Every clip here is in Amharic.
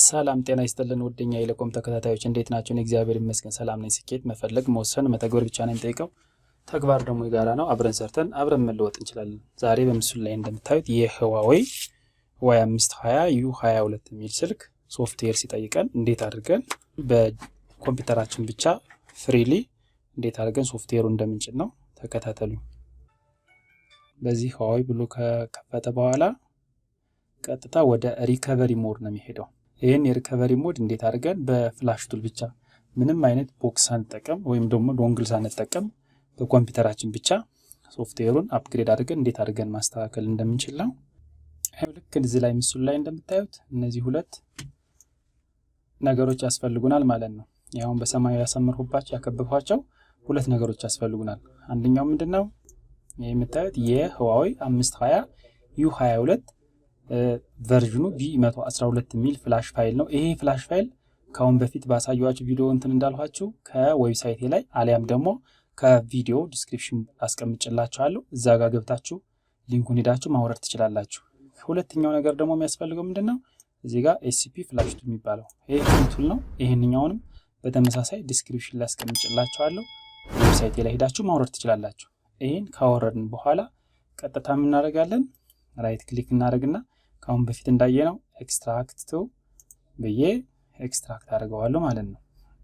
ሰላም ጤና ይስጥልን ወደኛ የኤሌኮም ተከታታዮች እንዴት ናችሁ? እግዚአብሔር ይመስገን ሰላም ነኝ። ስኬት መፈለግ መወሰን መተግበር ብቻ ነው የሚጠይቀው። ተግባር ደግሞ የጋራ ነው። አብረን ሰርተን አብረን መለወጥ እንችላለን። ዛሬ በምስሉ ላይ እንደምታዩት የሁዋዌ Y520-U22 የሚል ስልክ ሶፍትዌር ሲጠይቀን እንዴት አድርገን በኮምፒውተራችን ብቻ ፍሪሊ እንዴት አድርገን ሶፍትዌሩን እንደምንጭን ነው። ተከታተሉ። በዚህ ሁዋዌ ብሎ ከከፈተ በኋላ ቀጥታ ወደ ሪከቨሪ ሞድ ነው የሚሄደው። ይሄን የሪከቨሪ ሞድ እንዴት አድርገን በፍላሽ ቱል ብቻ ምንም አይነት ቦክስ ሳንጠቀም ወይም ደግሞ ዶንግል ሳንጠቀም በኮምፒውተራችን ብቻ ሶፍትዌሩን አፕግሬድ አድርገን እንዴት አድርገን ማስተካከል እንደምንችል ነው። ልክ እዚህ ላይ ምስሉ ላይ እንደምታዩት እነዚህ ሁለት ነገሮች ያስፈልጉናል ማለት ነው። ያውን በሰማያዊ ያሰመርሁባቸው ያከበብኋቸው ሁለት ነገሮች ያስፈልጉናል። አንደኛው ምንድነው? የምታዩት የሁዋዌ Y520-U22 ቨርዥኑ B112 ሚል ፍላሽ ፋይል ነው። ይሄ ፍላሽ ፋይል ካሁን በፊት ባሳየኋችሁ ቪዲዮ እንትን እንዳልኋችሁ ከዌብሳይቴ ላይ አሊያም ደግሞ ከቪዲዮ ዲስክሪፕሽን አስቀምጬላችኋለሁ። እዛ ጋር ገብታችሁ ሊንኩን ሄዳችሁ ማውረድ ትችላላችሁ። ሁለተኛው ነገር ደግሞ የሚያስፈልገው ምንድነው? እዚህ ጋር SCP ፍላሽ ቱል የሚባለው ይሄ ቱል ነው። ይሄንኛውንም በተመሳሳይ ዲስክሪፕሽን ላይ አስቀምጬላችኋለሁ። ዌብሳይቴ ላይ ሄዳችሁ ማውረድ ትችላላችሁ። ይሄን ካወረድን በኋላ ቀጥታ ምን እናደርጋለን? ራይት ክሊክ እናደርግና ካሁን በፊት እንዳየነው ኤክስትራክት ቱ ብዬ ኤክስትራክት አድርገዋለሁ ማለት ነው።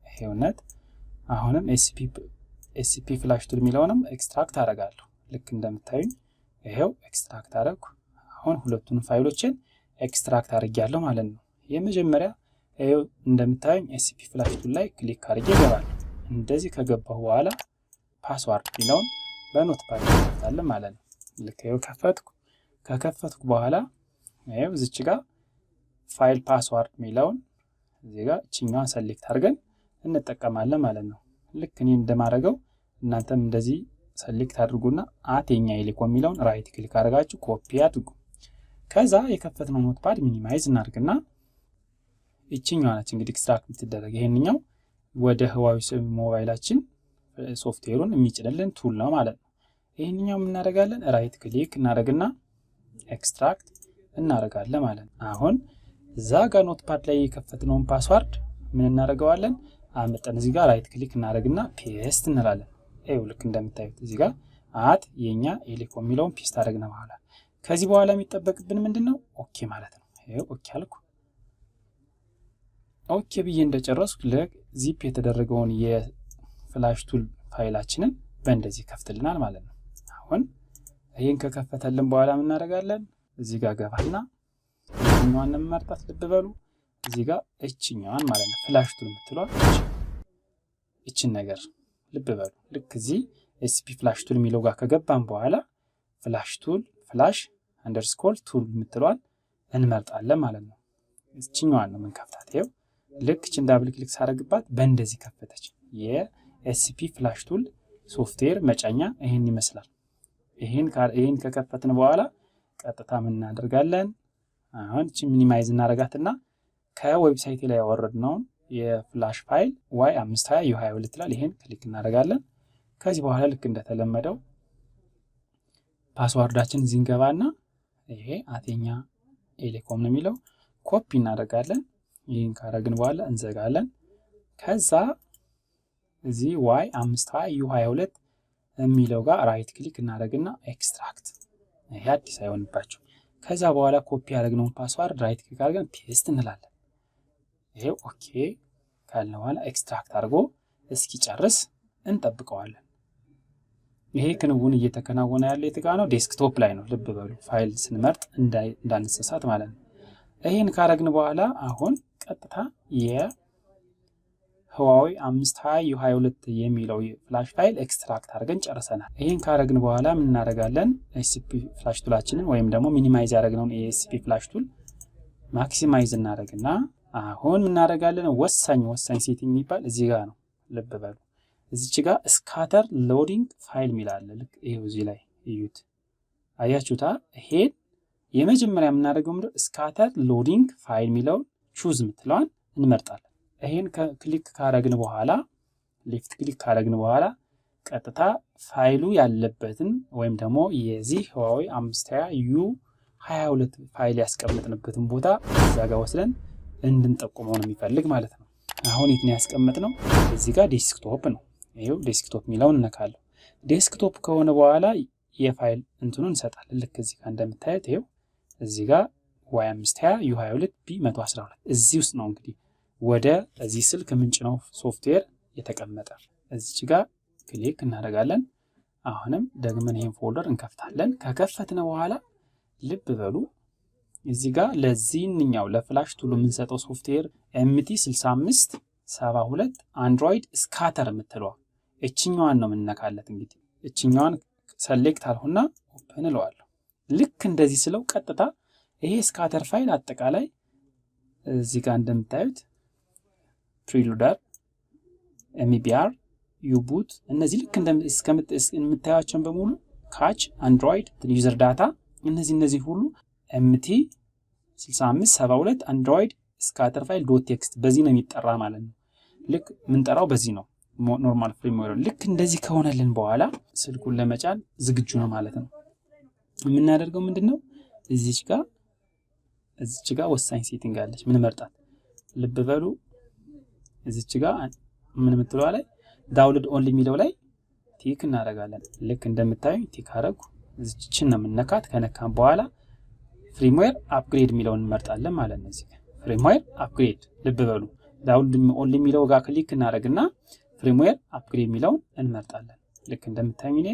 ይሄውነት አሁንም SCP ፍላሽ ቱል የሚለውንም ኤክስትራክት አደርጋለሁ። ልክ እንደምታዩኝ ይሄው ኤክስትራክት አደረኩ። አሁን ሁለቱን ፋይሎችን ኤክስትራክት አድርጌያለሁ ማለት ነው። የመጀመሪያ ይሄው እንደምታዩኝ SCP ፍላሽ ቱል ላይ ክሊክ አድርጌ እገባለሁ። እንደዚህ ከገባሁ በኋላ ፓስዋርድ የሚለውን በኖትፓድ እንከፍታለን ማለት ነው። ልክ ይሄው ከከፈትኩ በኋላ ይሄው እዚች ጋር ፋይል ፓስዋርድ የሚለውን እዚህ ጋር እቺኛዋን ሰሌክት አድርገን እንጠቀማለን ማለት ነው። ልክ እኔ እንደማደርገው እናንተም እንደዚህ ሰሌክት አድርጉና የኛ ኤሌኮም የሚለውን ራይት ክሊክ አድርጋችሁ ኮፒ አድርጉ። ከዛ የከፈትነው ኖትፓድ ሚኒማይዝ እናድርግና እቺኛዋ ነች እንግዲህ ኤክስትራክት የምትደረግ ይሄንኛው ወደ ሁዋዌ ሞባይላችን ሶፍትዌሩን የሚጭንልን ቱል ነው ማለት ነው። ይሄንኛው ምን እናደርጋለን? ራይት ክሊክ እናደርግና ኤክስትራክት እናደርጋለን ማለት ነው። አሁን እዛ ጋር ኖትፓድ ላይ የከፈትነውን ፓስዋርድ ምን እናደርገዋለን? አመጣን እዚህ ጋር ራይት ክሊክ እናደርግና ፔስት እንላለን። ይሄው ልክ እንደምታዩት እዚህ ጋር የኛ ኤሌኮም የሚለውን ፔስት አደረግና በኋላ ከዚህ በኋላ የሚጠበቅብን ምንድነው? ኦኬ ማለት ነው። ይሄው ኦኬ አልኩ። ኦኬ ብዬ እንደጨረስኩ ለዚፕ የተደረገውን የፍላሽ ቱል ፋይላችንን በእንደዚህ ከፍትልናል ማለት ነው። አሁን ይሄን ከከፈተልን በኋላ ምን እናደርጋለን? እዚህ ጋር ገባና እኛዋን እንመርጣት። ልብ በሉ እዚህ ጋር እቺኛዋን ማለት ነው ፍላሽ ቱል የምትሏል እቺን ነገር ልብ በሉ። ልክ እዚህ SCP ፍላሽ ቱል የሚለው ጋር ከገባን በኋላ ፍላሽ ቱል ፍላሽ አንደርስኮር ቱል የምትሏል እንመርጣለን ማለት ነው። እቺኛዋን ነው የምንከፍታት። ይሄው ልክ እቺን ዳብል ክሊክ ሳደርግባት በእንደዚህ ከፈተች። የSCP ፍላሽ ቱል ሶፍትዌር መጫኛ ይሄን ይመስላል። ይሄን ከከፈትን በኋላ ቀጥታ ምን እናደርጋለን? አሁን እቺ ሚኒማይዝ እናደርጋትና ከዌብሳይት ላይ ያወረድነውን የፍላሽ ፋይል Y520-U22 ላይ ይሄን ክሊክ እናደርጋለን። ከዚህ በኋላ ልክ እንደተለመደው ፓስዋርዳችን እዚህ እንገባና ይሄ የኛ ኤሌኮም ነው የሚለው ኮፒ እናደርጋለን። ይሄን ካደረግን በኋላ እንዘጋለን። ከዛ እዚህ Y520-U22 የሚለው ጋር ራይት ክሊክ እናደርግና ኤክስትራክት ይሄ አዲስ አይሆንባችሁ። ከዛ በኋላ ኮፒ ያደረግነውን ፓስዋርድ ራይት ክሊክ አድርገን ፔስት እንላለን። ይሄው ኦኬ ካልን በኋላ ኤክስትራክት አድርጎ እስኪጨርስ እንጠብቀዋለን። ይሄ ክንውን እየተከናወነ ያለ የት ጋር ነው? ዴስክቶፕ ላይ ነው። ልብ በሉ ፋይል ስንመርጥ እንዳንሰሳት ማለት ነው። ይሄን ካደረግን በኋላ አሁን ቀጥታ ሁዋዌ Y520-U22 የሚለው ፍላሽ ፋይል ኤክስትራክት አድርገን ጨርሰናል። ይሄን ካደረግን በኋላ ምን እናደርጋለን? SCP ፍላሽ ቱላችንን ወይም ደግሞ ሚኒማይዝ ያደረግነውን የSCP ፍላሽ ቱል ማክሲማይዝ እናደርግና አሁን ምን እናደርጋለን? ወሳኝ ሴቲንግ የሚባል እዚህ ጋር ነው። ልብ በሉ እዚች ጋር ስካተር ሎዲንግ ፋይል ሚላል። ልክ ይሄው እዚህ ላይ እዩት። አያችሁታ? ይሄን የመጀመሪያ የምናደርገው ምንድነው? ስካተር ሎዲንግ ፋይል ሚለውን ቹዝ የምትለዋን እንመርጣለን። ይሄን ክሊክ ካደረግን በኋላ ሌፍት ክሊክ ካደረግን በኋላ ቀጥታ ፋይሉ ያለበትን ወይም ደግሞ የዚህ ሁዋዌ Y520-U22 ፋይል ያስቀምጥንበትን ቦታ እዛ ጋር ወስደን እንድንጠቁመው ነው የሚፈልግ ማለት ነው። አሁን የት ነው ያስቀመጥነው? እዚህ ጋር ዴስክቶፕ ነው። ይሄው ዴስክቶፕ የሚለውን እነካለሁ። ዴስክቶፕ ከሆነ በኋላ የፋይል እንትኑን እንሰጣለን። ልክ እዚህ ጋር እንደምታዩት ይሄው እዚህ ጋር Y520-U22B112 እዚህ ውስጥ ነው እንግዲህ ወደ እዚህ ስልክ ምንጭ ነው ሶፍትዌር የተቀመጠ። እዚች ጋር ክሊክ እናደርጋለን። አሁንም ደግመን ይሄን ፎልደር እንከፍታለን። ከከፈትን በኋላ ልብ በሉ እዚህ ጋር ለዚህኛው ለፍላሽ ቱሉ የምንሰጠው ሶፍትዌር MT6572 አንድሮይድ ስካተር የምትለዋ እችኛዋን ነው የምንነካለት። እንግዲህ እችኛዋን ሰሌክት አልሆና ኦፕን እለዋለሁ። ልክ እንደዚህ ስለው ቀጥታ ይሄ ስካተር ፋይል አጠቃላይ እዚህ ጋር እንደምታዩት ፕሪሉደር፣ ኤምቢአር፣ ዩቡት እነዚህ ልክ እንደምታዩቸውን በሙሉ ካች፣ አንድሮይድ፣ ዩዘር ዳታ እነዚህ ሁሉ MT6572 አንድሮይድ ስካተር ፋይል ዶት ቴክስት በዚህ ነው የሚጠራ ማለት ነው። ልክ ምንጠራው በዚህ ነው ኖርማል ፍሬምዌር። ልክ እንደዚህ ከሆነልን በኋላ ስልኩን ለመጫን ዝግጁ ነው ማለት ነው። የምናደርገው ምንድነው? እዚች ጋር ወሳኝ ሴቲንግ አለች። ምን መርጣት ልብ በሉ። እዚች ጋር ምን ምትለው ላይ ዳውንሎድ ኦንሊ የሚለው ላይ ቲክ እናደርጋለን። ልክ እንደምታዩኝ ቲክ አደረጉ። እዚችን ነው የምንነካት። ከነካም በኋላ ፍሬምዌር አፕግሬድ የሚለውን እንመርጣለን ማለት ነው። እዚህ ፍሬምዌር አፕግሬድ ልብ በሉ። ዳውንሎድ ኦንሊ የሚለው ጋር ክሊክ እናደርግና ፍሬምዌር አፕግሬድ የሚለውን እንመርጣለን። ልክ እንደምታዩኝ እኔ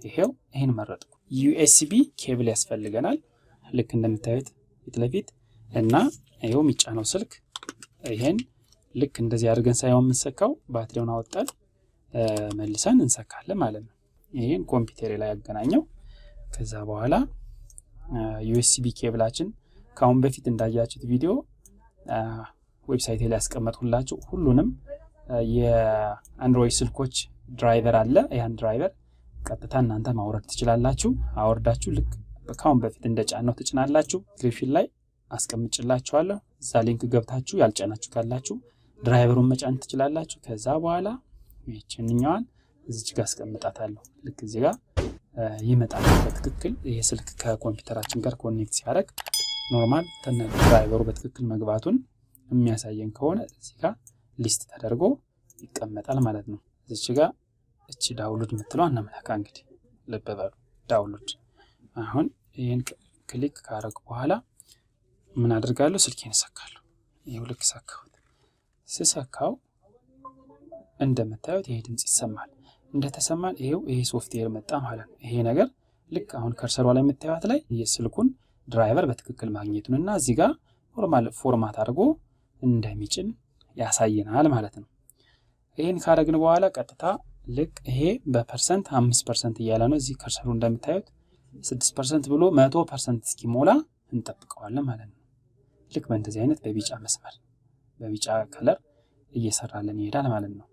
ይሄው ይሄን መረጥኩ። ዩኤስቢ ኬብል ያስፈልገናል። ልክ እንደምታዩት ፊት ለፊት እና ይሄው የሚጫነው ስልክ ይሄን ልክ እንደዚህ አድርገን ሳይሆን የምንሰካው ባትሪውን አወጣን መልሰን እንሰካለን ማለት ነው። ይሄን ኮምፒውተር ላይ ያገናኘው። ከዛ በኋላ ዩኤስቢ ኬብላችን ካሁን በፊት እንዳያችሁት ቪዲዮ ዌብሳይት ላይ ያስቀመጥኩላችሁ ሁሉንም የአንድሮይድ ስልኮች ድራይቨር አለ። ያን ድራይቨር ቀጥታ እናንተ ማውረድ ትችላላችሁ። አወርዳችሁ ልክ ካሁን በፊት እንደጫነው ትጭናላችሁ። ዲስክሪፕሽን ላይ አስቀምጭላችኋለሁ። እዛ ሊንክ ገብታችሁ ያልጫናችሁ ካላችሁ ድራይቨሩን መጫን ትችላላችሁ። ከዛ በኋላ እቺኛዋን እዚች ጋር አስቀምጣታለሁ። ልክ እዚህ ጋር ይመጣል በትክክል ይሄ ስልክ ከኮምፒውተራችን ጋር ኮኔክት ሲያደርግ ኖርማል ድራይቨሩ በትክክል መግባቱን የሚያሳየን ከሆነ እዚህ ጋር ሊስት ተደርጎ ይቀመጣል ማለት ነው። እዚች ጋር እቺ ዳውንሎድ የምትለው እናመላካ እንግዲህ ልብ በሉ ዳውንሎድ። አሁን ይሄን ክሊክ ካደረኩ በኋላ ምን አደርጋለሁ? ስልኬን ሰካለሁ። ይሄው ልክ ሰካሁት። ስሰካው እንደምታዩት ይሄ ድምጽ ይሰማል። እንደተሰማን ይሄው ይሄ ሶፍትዌር መጣ ማለት ነው። ይሄ ነገር ልክ አሁን ከርሰሯ ላይ የምታዩት ላይ የስልኩን ድራይቨር በትክክል ማግኘቱንና እዚህ ጋር ኖርማል ፎርማት አድርጎ እንደሚጭን ያሳየናል ማለት ነው። ይሄን ካደረግን በኋላ ቀጥታ ልክ ይሄ በፐርሰንት 5% እያለ ነው። እዚህ ከርሰሩ እንደምታዩት 6% ብሎ 100% እስኪሞላ እንጠብቀዋለን ማለት ነው። ልክ በእንደዚህ አይነት በቢጫ መስመር በቢጫ ከለር እየሰራልን ይሄዳል ማለት ነው።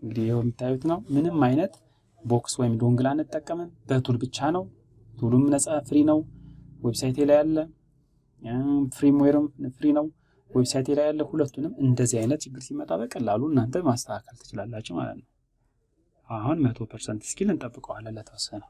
እንግዲህ ይሄው የምታዩት ነው። ምንም አይነት ቦክስ ወይም ዶንግል አንጠቀምም። በቱል ብቻ ነው። ቱሉም ነፃ ፍሪ ነው። ዌብሳይት ላይ ያለ ፍሪምዌርም ፍሪ ነው። ዌብሳይት ላይ ያለ ሁለቱንም እንደዚህ አይነት ችግር ሲመጣ በቀላሉ እናንተ ማስተካከል ትችላላችሁ ማለት ነው። አሁን 100% እስኪል እንጠብቀዋለን ለተወሰነ።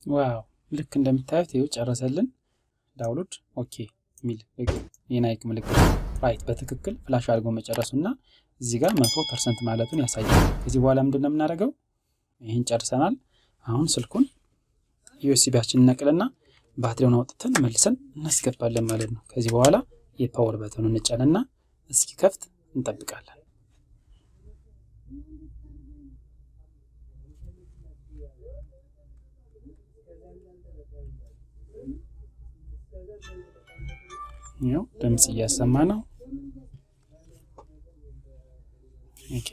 ዋው ልክ እንደምታዩት ይሄው ጨረሰልን። ዳውንሎድ ኦኬ ሚል የናይክ ምልክት ራይት በትክክል ፍላሽ አድርጎ መጨረሱና እዚህ ጋር 100% ማለቱን ያሳያል። ከዚህ በኋላ ምንድነው የምናደርገው? ይሄን ጨርሰናል። አሁን ስልኩን ዩኤስቢያችንን ነቅልና ባትሪውን አውጥተን መልሰን እናስገባለን ማለት ነው። ከዚህ በኋላ የፓወር በተኑን እንጫንና እስኪ ከፍት እንጠብቃለን። ይኸው ድምጽ እያሰማ ነው። ኦኬ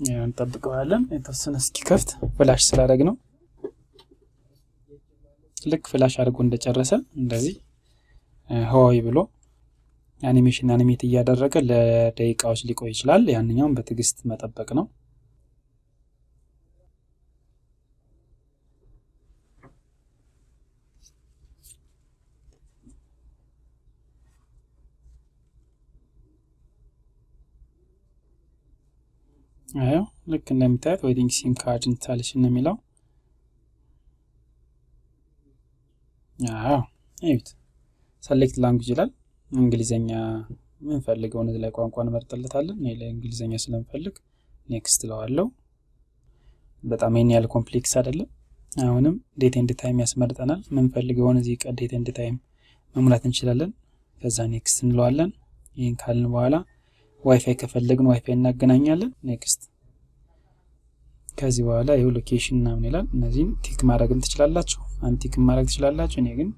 ያን እንጠብቀዋለን የተወሰነ እስኪከፍት ፍላሽ ስላደረግ ነው። ልክ ፍላሽ አድርጎ እንደጨረሰ እንደዚህ Huawei ብሎ አኒሜሽን አኒሜት እያደረገ ለደቂቃዎች ሊቆይ ይችላል። ያንኛውን በትዕግስት መጠበቅ ነው። አዎ ልክ እንደምታዩት ዌቲንግ ሲም ካርድ ኢንስታሌሽን ነው የሚለው። አዎ እዩት። ሰሌክት ላንጉጅ ይላል። እንግሊዘኛ ምን ፈልገው ነው ላይ ቋንቋ እንመርጥለታለን። እኔ ለእንግሊዘኛ ስለምፈልግ ኔክስት ለዋለው። በጣም ያለ ኮምፕሌክስ አይደለም። አሁንም ዴት ኤንድ ታይም ያስመርጠናል። ምን ፈልገው ነው እዚህ ቀን ዴት ኤንድ ታይም መሙላት እንችላለን። ከዛ ኔክስት እንለዋለን። ይሄን ካልን በኋላ ዋይፋይ ከፈለግን ዋይፋይ እናገናኛለን። ኔክስት። ከዚህ በኋላ ይሄው ሎኬሽን ምናምን ይላል። እነዚህን ቲክ ማድረግም ትችላላችሁ፣ አንቲክ ማድረግ ትችላላችሁ። እኔ ግን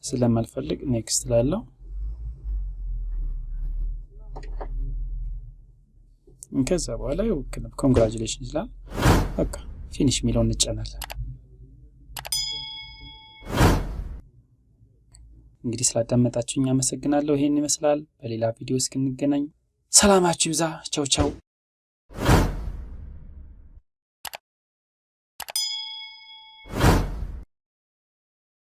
ስለማልፈልግ ኔክስት ላለው። ከዛ በኋላ ይሄው ኮንግራቹሌሽንስ ይላል። በቃ ፊኒሽ ሚለውን እንጫናለን። እንግዲህ ስላዳመጣችሁኝ አመሰግናለሁ። ይሄን ይመስላል። በሌላ ቪዲዮ እስክንገናኝ ሰላማችሁ ይብዛ። ቻው ቻው።